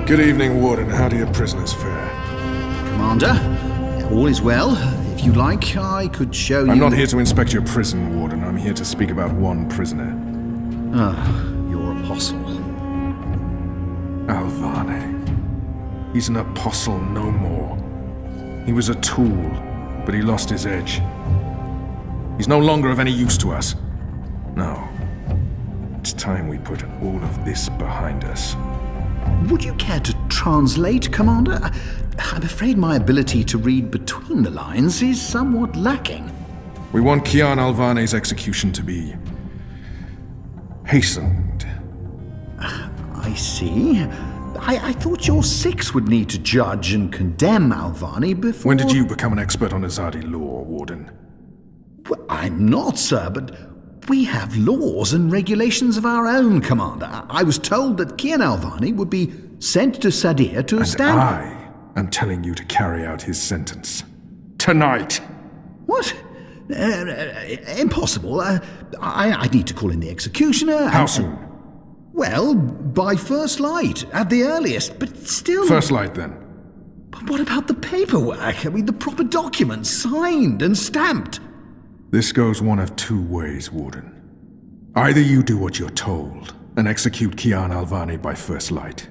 Good evening, Warden. How do your prisoners fare? Commander, all is well. If you like, I could show you... I'm not here to inspect your prison, Warden. I'm here to speak about one prisoner. Your apostle. Alvane. He's an apostle no more. He was a tool, but he lost his edge. He's no longer of any use to us. No. It's time we put all of this behind us. Would you care to translate, Commander? I'm afraid my ability to read between the lines is somewhat lacking. We want Kian Alvane's execution to be... hastened. I see. I thought your six would need to judge and condemn Alvane before... When did you become an expert on Azadi law, Warden? Well, I'm not, sir, but we have laws and regulations of our own, Commander. I was told that Kian Alvane would be sent to Sadir to stand... I am telling you to carry out his sentence. Tonight! What? Impossible. I need to call in the executioner. How soon? Well, by first light, at the earliest, but still... First light, then. But what about the paperwork? I mean, the proper documents, signed and stamped. This goes one of two ways, Warden. Either you do what you're told and execute Kian Alvane by first light,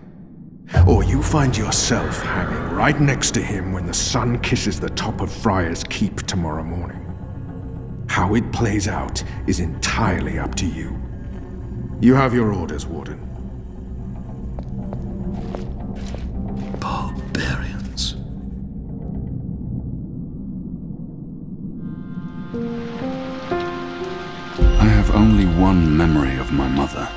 or you find yourself hanging right next to him when the sun kisses the top of Friar's Keep tomorrow morning. How it plays out is entirely up to you. You have your orders, Warden. Barbarians. I have only one memory of my mother.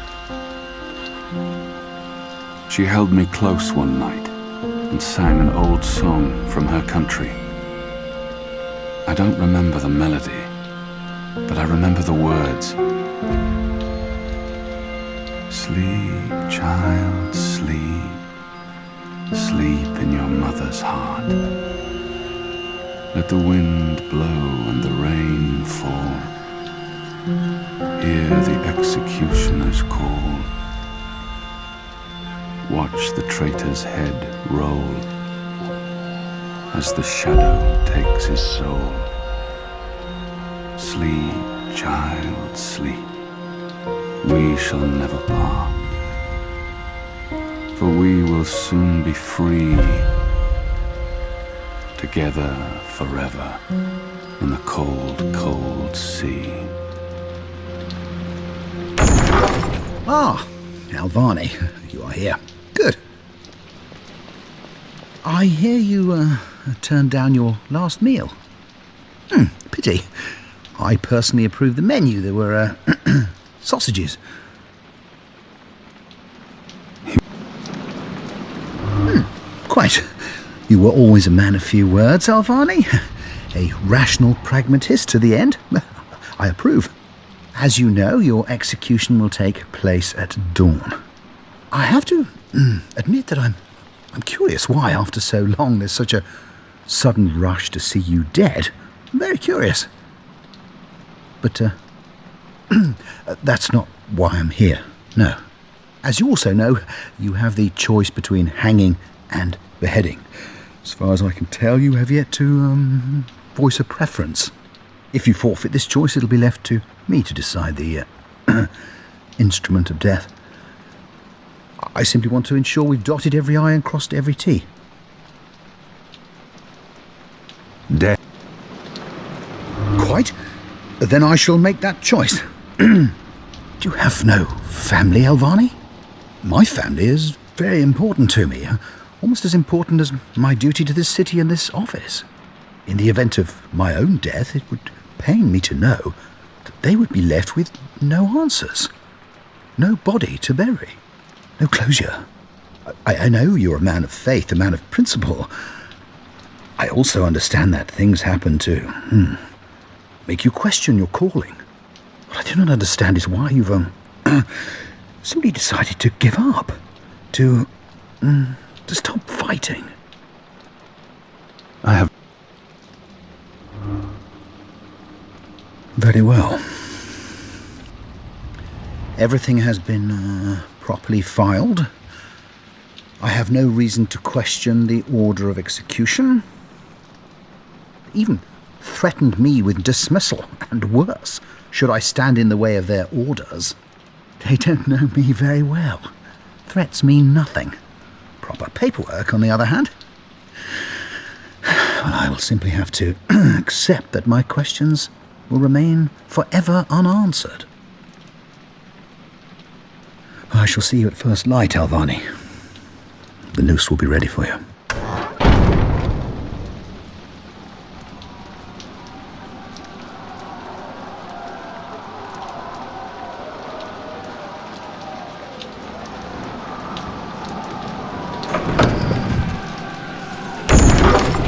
She held me close one night and sang an old song from her country. I don't remember the melody, but I remember the words. Sleep, child, sleep. Sleep in your mother's heart. Let the wind blow and the rain fall. Hear the executioner's call. Watch the traitor's head roll as the shadow takes his soul. Sleep, child, sleep. We shall never part, for we will soon be free, together forever in the cold, cold sea. Ah, Alvane, you are here. Good. I hear you turned down your last meal. Pity. I personally approved the menu. There were sausages. Quite. You were always a man of few words, Alvane. A rational pragmatist to the end. I approve. As you know, your execution will take place at dawn. I have to admit that I'm curious why, after so long, there's such a sudden rush to see you dead. I'm very curious. But, that's not why I'm here, no. As you also know, you have the choice between hanging and beheading. As far as I can tell, you have yet to, voice a preference. If you forfeit this choice, it'll be left to me to decide the, instrument of death. I simply want to ensure we've dotted every I and crossed every T. Death. Quite. Then I shall make that choice. Do you have no family, Alvane? My family is very important to me, almost as important as my duty to this city and this office. In the event of my own death, it would pain me to know that they would be left with no answers, no body to bury, no closure. I know you're a man of faith, a man of principle. I also understand that things happen to make you question your calling. What I do not understand is why you've simply decided to give up, to stop fighting. I have... Very well. Everything has been properly filed. I have no reason to question the order of execution. Even threatened me with dismissal, and worse, should I stand in the way of their orders. They don't know me very well. Threats mean nothing. Proper paperwork, on the other hand. Well, I will simply have to accept that my questions will remain forever unanswered. I shall see you at first light, Alvani. The noose will be ready for you.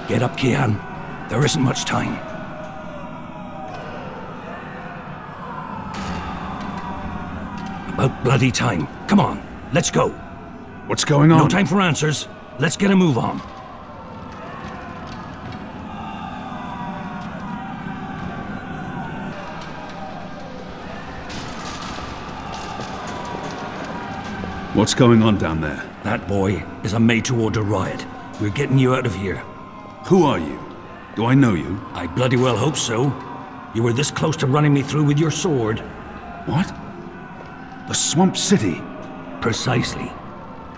Get up, Kian. There isn't much time. About bloody time. Come on, let's go. What's going on? No time for answers. Let's get a move on. What's going on down there? That boy is a made-to-order riot. We're getting you out of here. Who are you? Do I know you? I bloody well hope so. You were this close to running me through with your sword. What? The Swamp City? Precisely.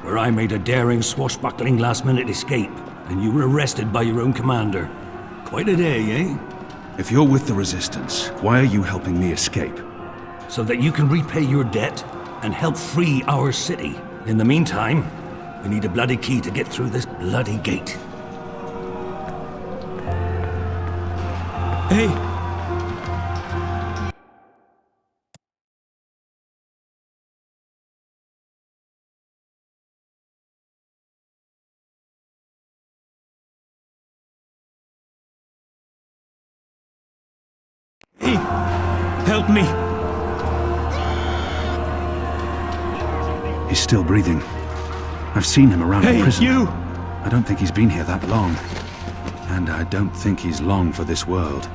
Where I made a daring, swashbuckling last-minute escape, and you were arrested by your own commander. Quite a day, eh? If you're with the Resistance, why are you helping me escape? So that you can repay your debt and help free our city. In the meantime, we need a bloody key to get through this bloody gate. Hey! Hey! Help me! He's still breathing. I've seen him around the Hey, prison. you! I don't think he's been here that long. And I don't think he's long for this world.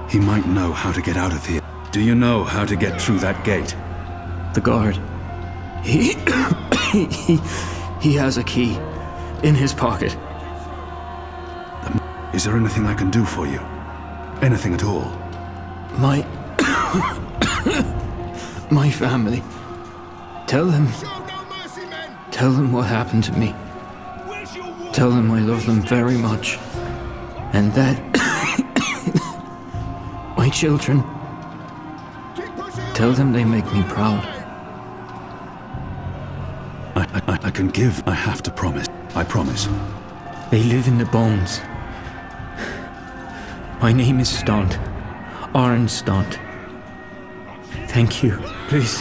He might know how to get out of here. Do you know how to get through that gate? The guard. He has a key in his pocket. Is there anything I can do for you? Anything at all? My... my family. Tell them what happened to me. Tell them I love them very much. And that... my children. Tell them they make me proud. I can give. I have to promise. I promise. They live in the bones. My name is Stunt. Orange Stunt. Thank you. Please.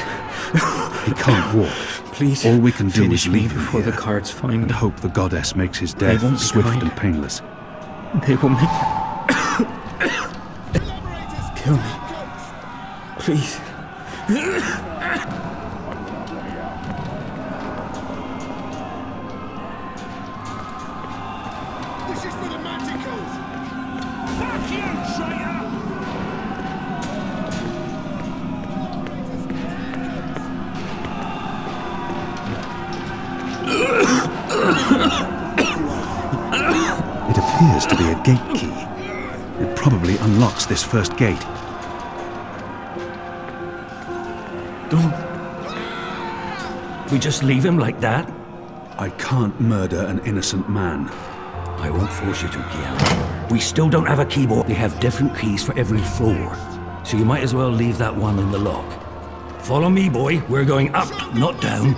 He can't walk. Please. All we can do finish is me leave him before here the cards find and me. hope the goddess makes his They death won't be swift kind. and painless. They will make... kill me. Please. This is for the Manticles! Fuck you, traitor! It appears to be a gate key. It probably unlocks this first gate. Don't. We just leave him like that? I can't murder an innocent man. I won't force you to, Kian. We still don't have a keyboard. They have different keys for every floor. So you might as well leave that one in the lock. Follow me, boy. We're going up, not down.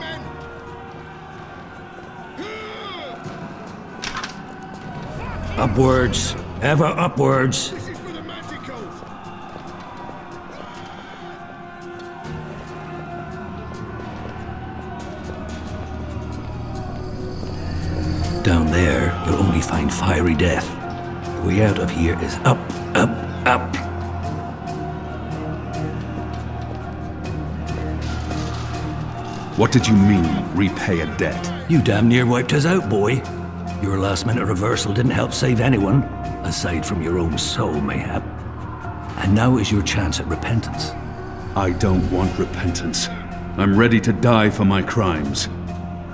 Upwards. Ever upwards. This is for the Manticles! Down there, you'll only find fiery death. The way out of here is up, up, up. What did you mean, repay a debt? You damn near wiped us out, boy. Your last-minute reversal didn't help save anyone, aside from your own soul, mayhap. And now is your chance at repentance. I don't want repentance. I'm ready to die for my crimes.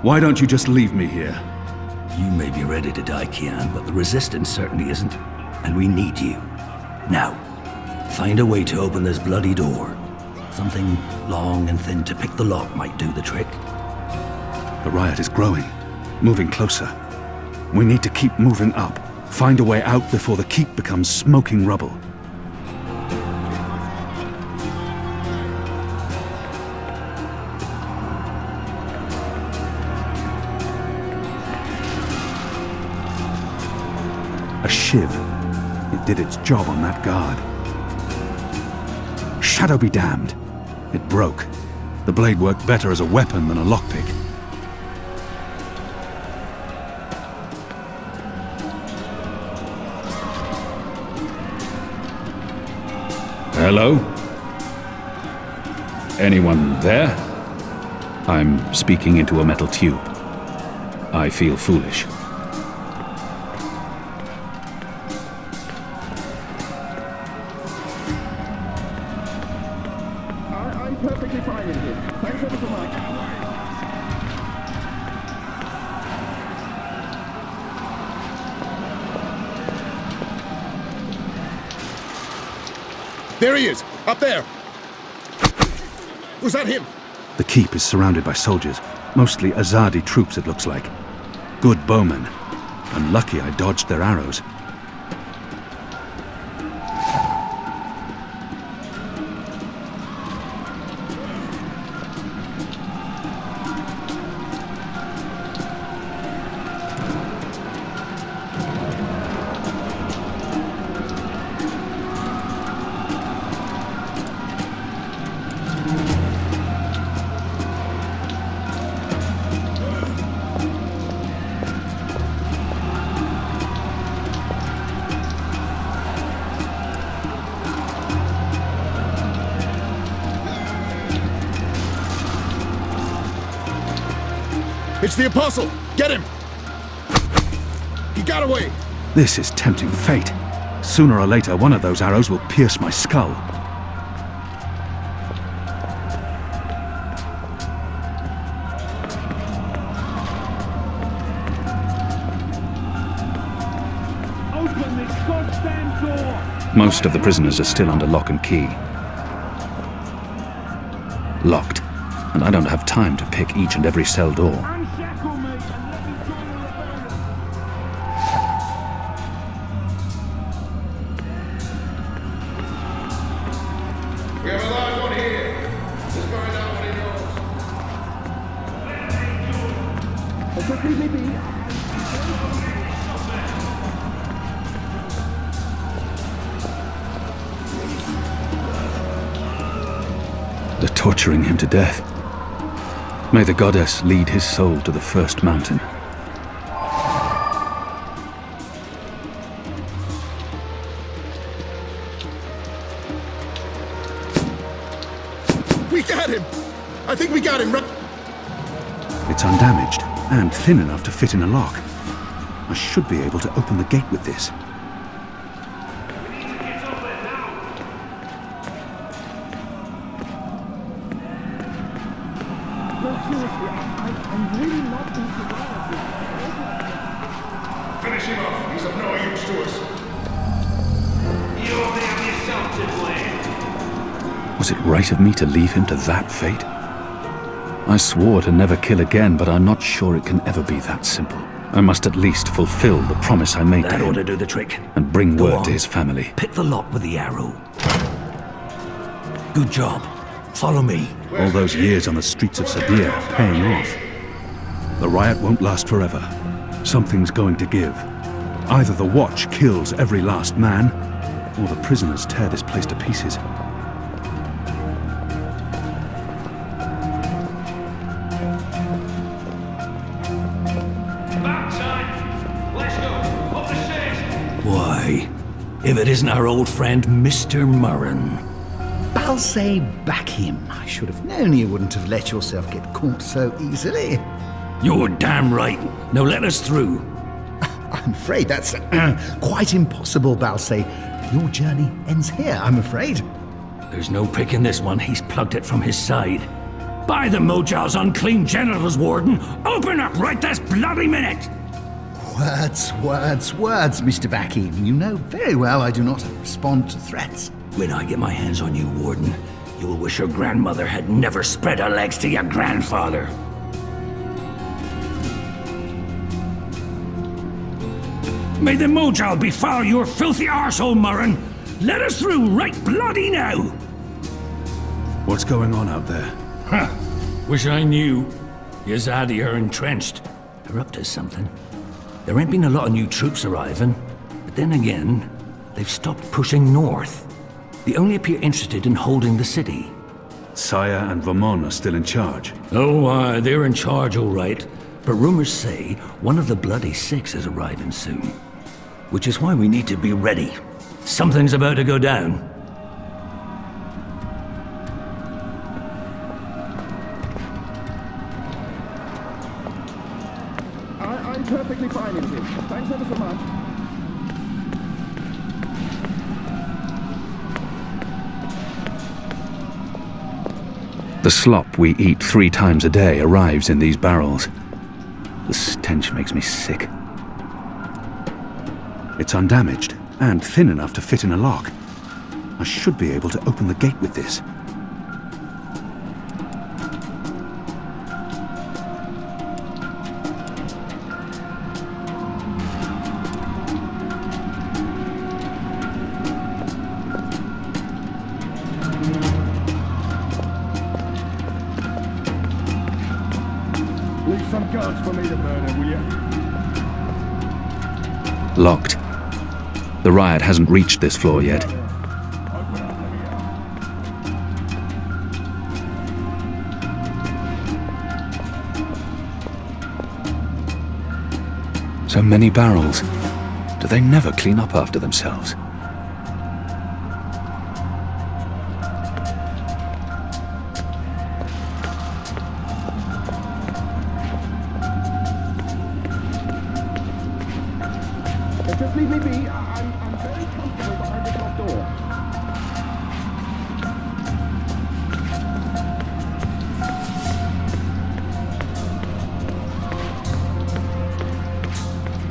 Why don't you just leave me here? You may be ready to die, Kian, but the Resistance certainly isn't. And we need you. Now, find a way to open this bloody door. Something long and thin to pick the lock might do the trick. The riot is growing, moving closer. We need to keep moving up. Find a way out before the keep becomes smoking rubble. A shiv. It did its job on that guard. Shadow be damned. It broke. The blade worked better as a weapon than a lockpick. Hello? Anyone there? I'm speaking into a metal tube. I feel foolish. I'm perfectly fine in here. Thanks ever so much. There he is, up there. Was that him? The keep is surrounded by soldiers, mostly Azadi troops it looks like. Good bowmen. I'm lucky I dodged their arrows. It's the Apostle! Get him! He got away! This is tempting fate. Sooner or later, one of those arrows will pierce my skull. Open this goddamn door! Most of the prisoners are still under lock and key. Locked, and I don't have time to pick each and every cell door. Unshackle me and let me join the rebellion! We have a large one here. Let's find out what he knows. It's just leave me be. They're torturing him to death. May the goddess lead his soul to the first mountain. We got him! I think we got him, right? It's undamaged and thin enough to fit in a lock. I should be able to open the gate with this. No, seriously, I'm really not into violence. Finish him off. He's of no use to us. You only have yourself to blame. Was it right of me to leave him to that fate? I swore to never kill again, but I'm not sure it can ever be that simple. I must at least fulfill the promise I made to That ought to him do the trick. and bring Go word on. to his family. Pick the lock with the arrow. Good job. Follow me. All those years on the streets of Sadia paying off. The riot won't last forever. Something's going to give. Either the Watch kills every last man, or the prisoners tear this place to pieces. Back time! Let's go! Up the stairs! Why, if it isn't our old friend, Mr. Murren. Balsay, back him. I should have known you wouldn't have let yourself get caught so easily. You're damn right. Now let us through. I'm afraid that's quite impossible, Balsay. Your journey ends here, I'm afraid. There's no picking this one. He's plugged it from his side. By the Mojal's unclean genitals, Warden! Open up right this bloody minute! Words, Mr. Bakim. You know very well I do not respond to threats. When I get my hands on you, Warden, you will wish your grandmother had never spread her legs to your grandfather. May the Mojal befoul your filthy arsehole, Murren! Let us through right bloody now! What's going on out there? Huh. Wish I knew. Yazadi are entrenched. They're up to something. There ain't been a lot of new troops arriving, but then again, they've stopped pushing north. They only appear interested in holding the city. Saya and Vermon are still in charge. Oh, they're in charge, all right. But rumors say one of the Bloody Six is arriving soon. Which is why we need to be ready. Something's about to go down. I'm perfectly fine in here. Thanks ever so much. The slop we eat 3 times a day arrives in these barrels. The stench makes me sick. It's undamaged and thin enough to fit in a lock. I should be able to open the gate with this. Leave some guards for me to murder, will you? Locked. The riot hasn't reached this floor yet. Open up, let me out. So many barrels. Do they never clean up after themselves? Just leave me be. I'm very comfortable behind this locked door.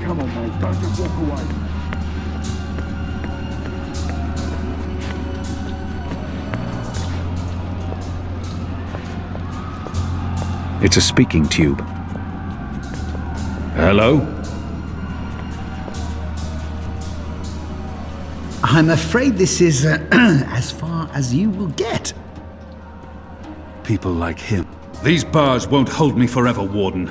Come on, man. Don't just walk away. It's a speaking tube. Hello? I'm afraid this is as far as you will get. People like him. These bars won't hold me forever, Warden.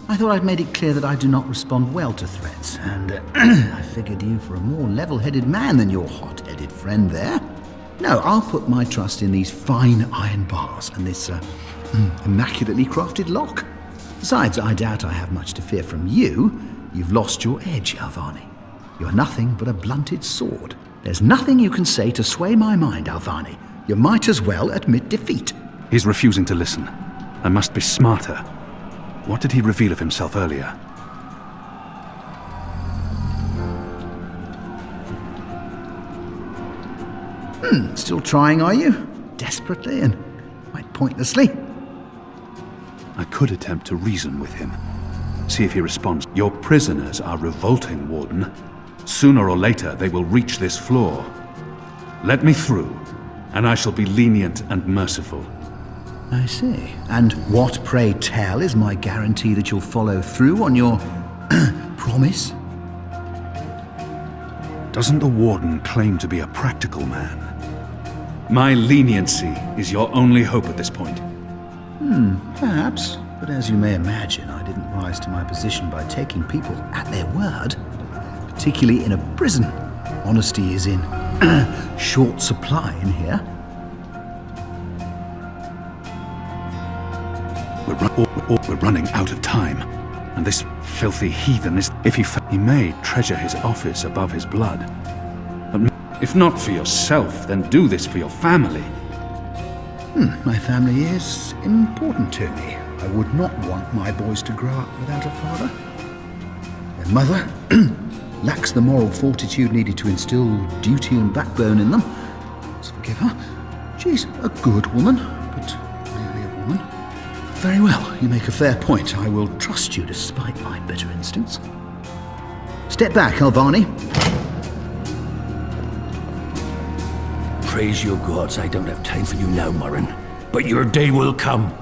I thought I'd made it clear that I do not respond well to threats, and I figured you for a more level-headed man than your hot-headed friend there. No, I'll put my trust in these fine iron bars and this immaculately crafted lock. Besides, I doubt I have much to fear from you. You've lost your edge, Alvani. You're nothing but a blunted sword. There's nothing you can say to sway my mind, Alvani. You might as well admit defeat. He's refusing to listen. I must be smarter. What did he reveal of himself earlier? Still trying, are you? Desperately and quite pointlessly? I could attempt to reason with him. See if he responds. Your prisoners are revolting, Warden. Sooner or later, they will reach this floor. Let me through, and I shall be lenient and merciful. I see. And what, pray tell, is my guarantee that you'll follow through on your promise? Doesn't the Warden claim to be a practical man? My leniency is your only hope at this point. Perhaps. But as you may imagine, I didn't rise to my position by taking people at their word. Particularly in a prison. Honesty is in short supply in here. We're running out of time. And this filthy heathen is... If he may treasure his office above his blood. But if not for yourself, then do this for your family. My family is important to me. I would not want my boys to grow up without a father. Their mother lacks the moral fortitude needed to instill duty and backbone in them. So forgive her. She's a good woman, but I woman. Very well, you make a fair point. I will trust you despite my bitter instincts. Step back, Alvani. Praise your gods, I don't have time for you now, Murren. But your day will come.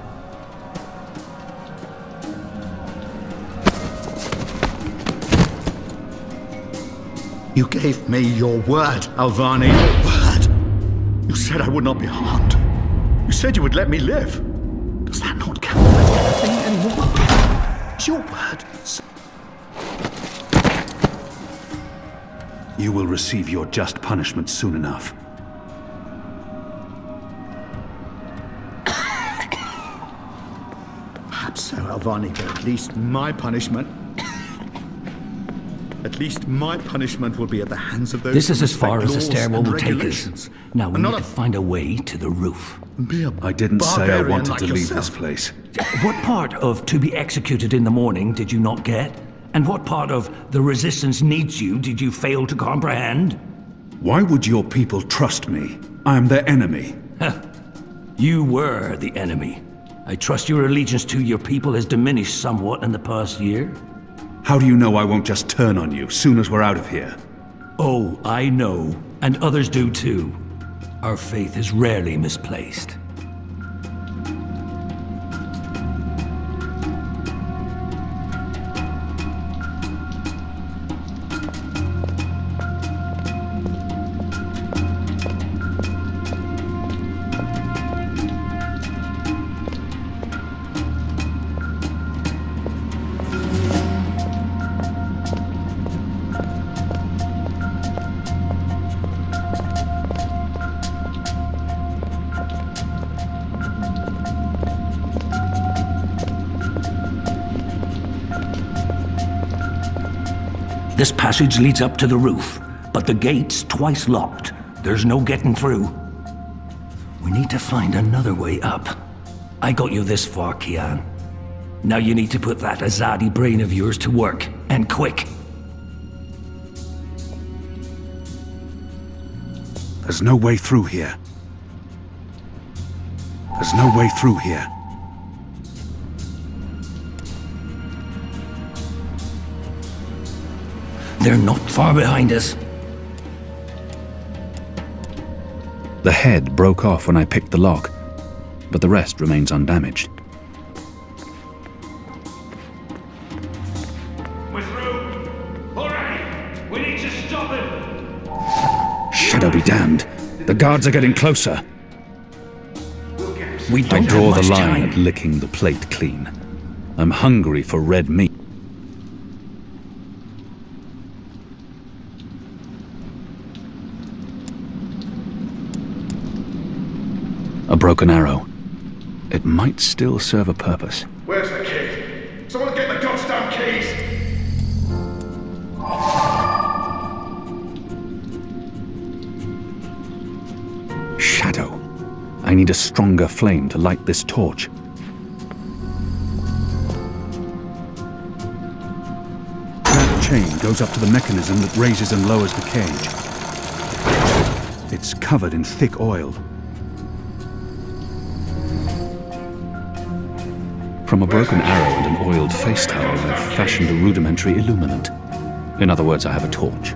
You gave me your word, Alvani. Your word. You said I would not be harmed. You said you would let me live. Does that not count for anything anymore? It's your word. You will receive your just punishment soon enough. Perhaps so, Alvani, but at least my punishment... At least my punishment will be at the hands of those... This is who as far respect as the laws stairwell and will take us. regulations. Now we I'm need not to find a way to the roof. Be a I didn't say I barbarian wanted like to leave yourself. this place. What part of to be executed in the morning did you not get? And what part of the resistance needs you did you fail to comprehend? Why would your people trust me? I am their enemy. You were the enemy. I trust your allegiance to your people has diminished somewhat in the past year. How do you know I won't just turn on you soon as we're out of here? Oh, I know. And others do too. Our faith is rarely misplaced. This passage leads up to the roof, but the gate's twice locked. There's no getting through. We need to find another way up. I got you this far, Kian. Now you need to put that Azadi brain of yours to work, and quick. There's no way through here. There's no way through here. They're not far behind us. The head broke off when I picked the lock, but the rest remains undamaged. We're through. Hooray! We need to stop him. Shadow be damned. The guards are getting closer. We I don't draw have the much line time. at licking the plate clean. I'm hungry for red meat. A broken arrow. It might still serve a purpose. Where's the key? Someone get the goddamn keys! Shadow. I need a stronger flame to light this torch. That chain goes up to the mechanism that raises and lowers the cage. It's covered in thick oil. From a broken arrow and an oiled face towel, I've fashioned a rudimentary illuminant. In other words, I have a torch.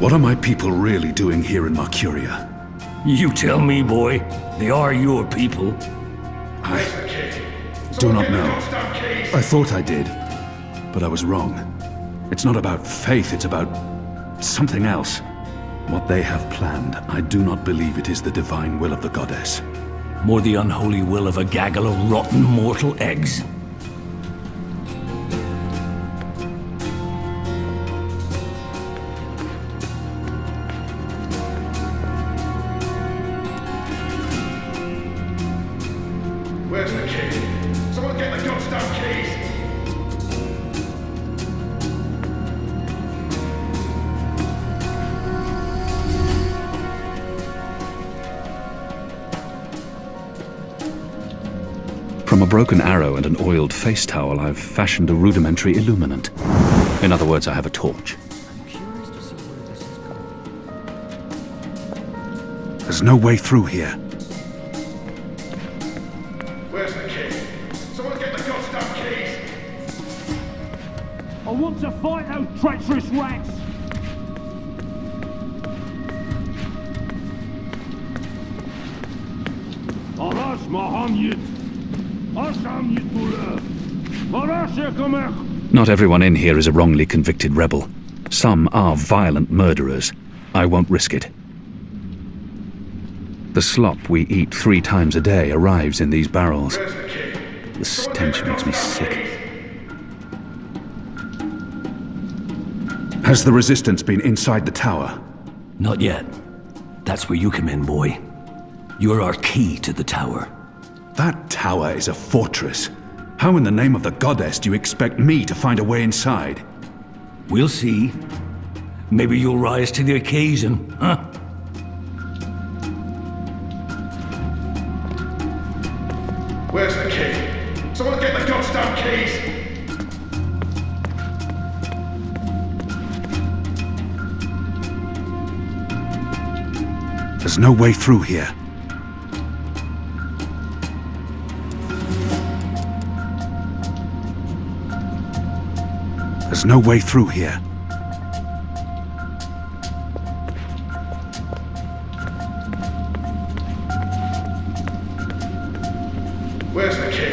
What are my people really doing here in Mercuria? You tell me, boy. They are your people. I do not know. I thought I did, but I was wrong. It's not about faith, it's about something else. What they have planned, I do not believe it is the divine will of the goddess. More the unholy will of a gaggle of rotten mortal eggs. Where's the key? Someone get the goddamn keys! broken arrow and an oiled face towel, I've fashioned a rudimentary illuminant. In other words, I have a torch. There's no way through here. Where's the key? Someone get the goddamn keys! I want to fight those treacherous rats! Arash Mohammed! Asham Yitula! Arash Ekamech! Not everyone in here is a wrongly convicted rebel. Some are violent murderers. I won't risk it. The slop we eat 3 times a day arrives in these barrels. Where's the key? The stench makes me sick. Has the resistance been inside the tower? Not yet. That's where you come in, boy. You're our key to the tower. That tower is a fortress. How in the name of the goddess do you expect me to find a way inside? We'll see. Maybe you'll rise to the occasion, huh? Where's the key? Someone get the goddamn keys! There's no way through here. There's no way through here. Where's the key?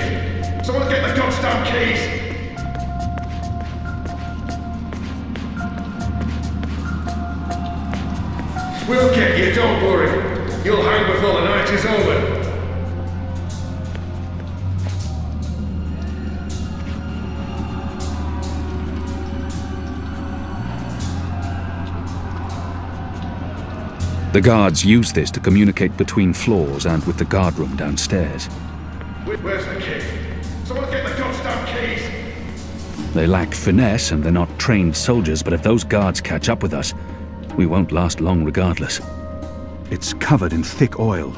Someone get the goddamn keys! We'll get you, don't worry. You'll hang before the night is over. The guards use this to communicate between floors and with the guard room downstairs. Where's the key? Someone get the goddamn keys! They lack finesse and they're not trained soldiers, but if those guards catch up with us, we won't last long regardless. It's covered in thick oil.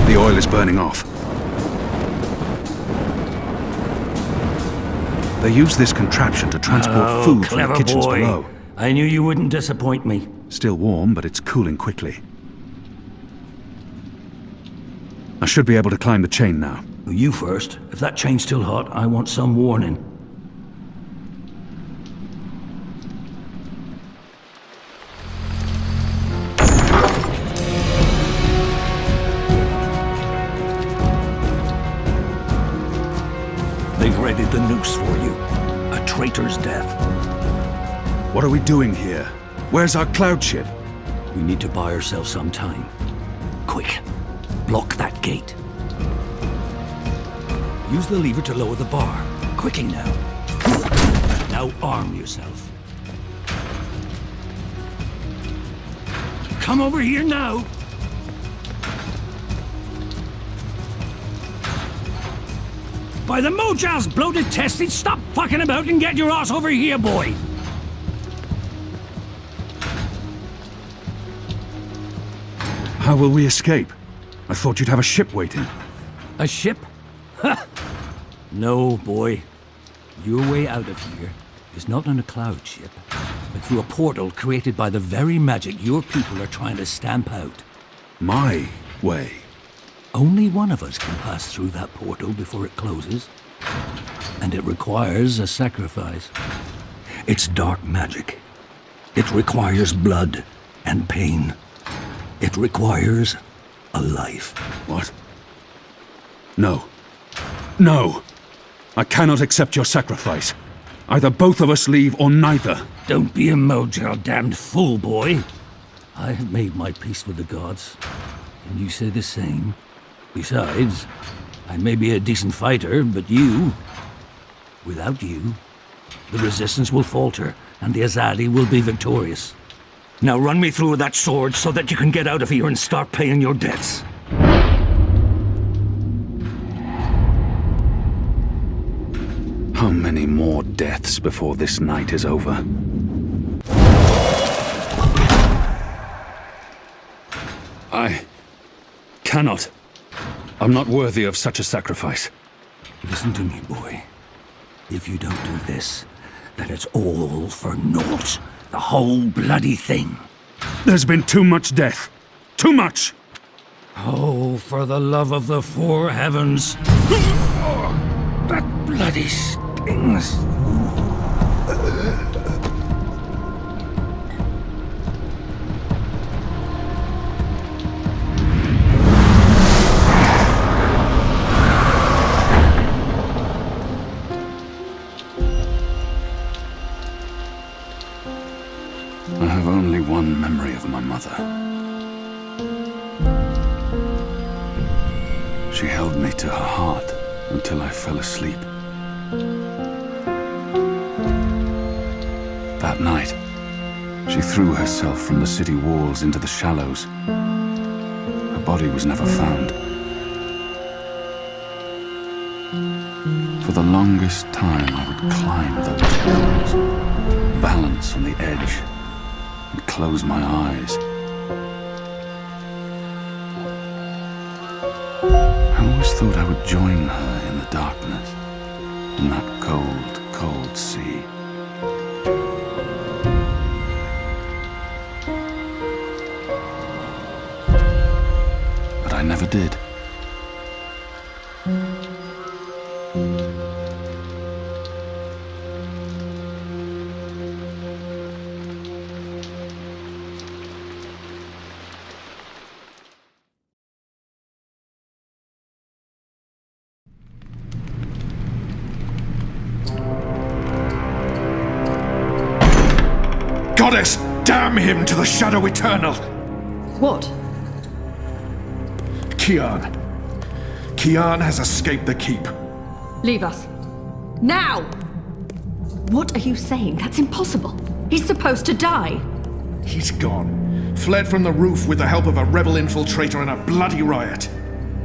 The oil is burning off. They use this contraption to transport food from the kitchens below. I knew you wouldn't disappoint me. Still warm, but it's cooling quickly. I should be able to climb the chain now. You first. If that chain's still hot, I want some warning. They've readied the noose for you. A traitor's death. What are we doing here? Where's our cloud ship? We need to buy ourselves some time. Quick. Block that gate. Use the lever to lower the bar. Quickly now. Now arm yourself. Come over here now. By the Mojal's bloated tested, stop fucking about and get your ass over here, boy. How will we escape? I thought you'd have a ship waiting. A ship? Ha! No, boy. Your way out of here is not on a cloud ship, but through a portal created by the very magic your people are trying to stamp out. My way? Only one of us can pass through that portal before it closes. And it requires a sacrifice. It's dark magic. It requires blood and pain. It requires a life. What? No. No! I cannot accept your sacrifice. Either both of us leave or neither. Don't be a Mojal damned fool, boy. I have made my peace with the gods. And you say the same. Besides, I may be a decent fighter, but without you, the resistance will falter and the Azadi will be victorious. Now run me through that sword so that you can get out of here and start paying your debts. How many more deaths before this night is over? cannot. I'm not worthy of such a sacrifice. Listen to me, boy. If you don't do this, then it's all for naught. The whole bloody thing. There's been too much death. Too much! Oh, for the love of the four heavens. That bloody stings. I have only one memory of my mother. She held me to her heart until I fell asleep. That night, she threw herself from the city walls into the shallows. Her body was never found. For the longest time, I would climb those walls, balance on the edge, and close my eyes. I always thought I would join her in the darkness, in that cold, cold sea. But I never did. Goddess, damn him to the shadow eternal! What? Kian. Kian has escaped the keep. Leave us. Now! What are you saying? That's impossible. He's supposed to die. He's gone. Fled from the roof with the help of a rebel infiltrator in a bloody riot.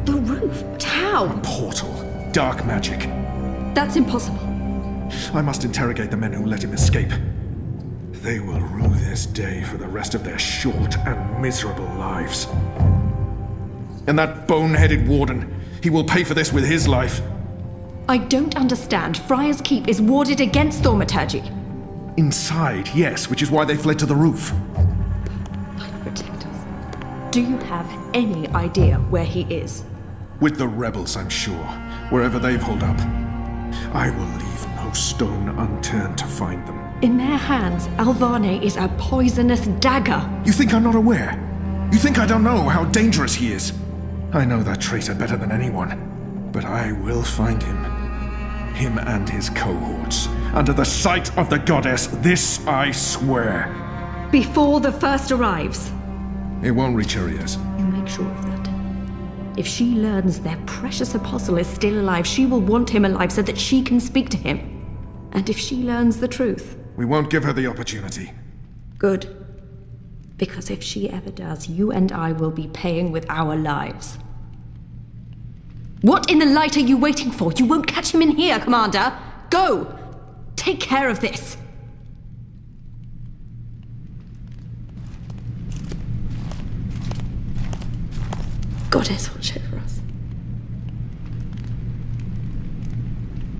The roof? But how? Portal. Dark magic. That's impossible. I must interrogate the men who let him escape. They will rue this day for the rest of their short and miserable lives. And that boneheaded warden, he will pay for this with his life. I don't understand. Friar's Keep is warded against thaumaturgy. Inside, yes, which is why they fled to the roof. Protect us. Do you have any idea where he is? With the rebels, I'm sure. Wherever they've holed up. I will leave no stone unturned to find them. In their hands, Alvane is a poisonous dagger. You think I'm not aware? You think I don't know how dangerous he is? I know that traitor better than anyone. But I will find him. Him and his cohorts. Under the sight of the goddess, this I swear. Before the first arrives. It won't reach her ears. You make sure of that. If she learns their precious apostle is still alive, she will want him alive so that she can speak to him. And if she learns the truth... We won't give her the opportunity. Good. Because if she ever does, you and I will be paying with our lives. What in the light are you waiting for? You won't catch him in here, Commander! Go! Take care of this! Goddess, watch over us.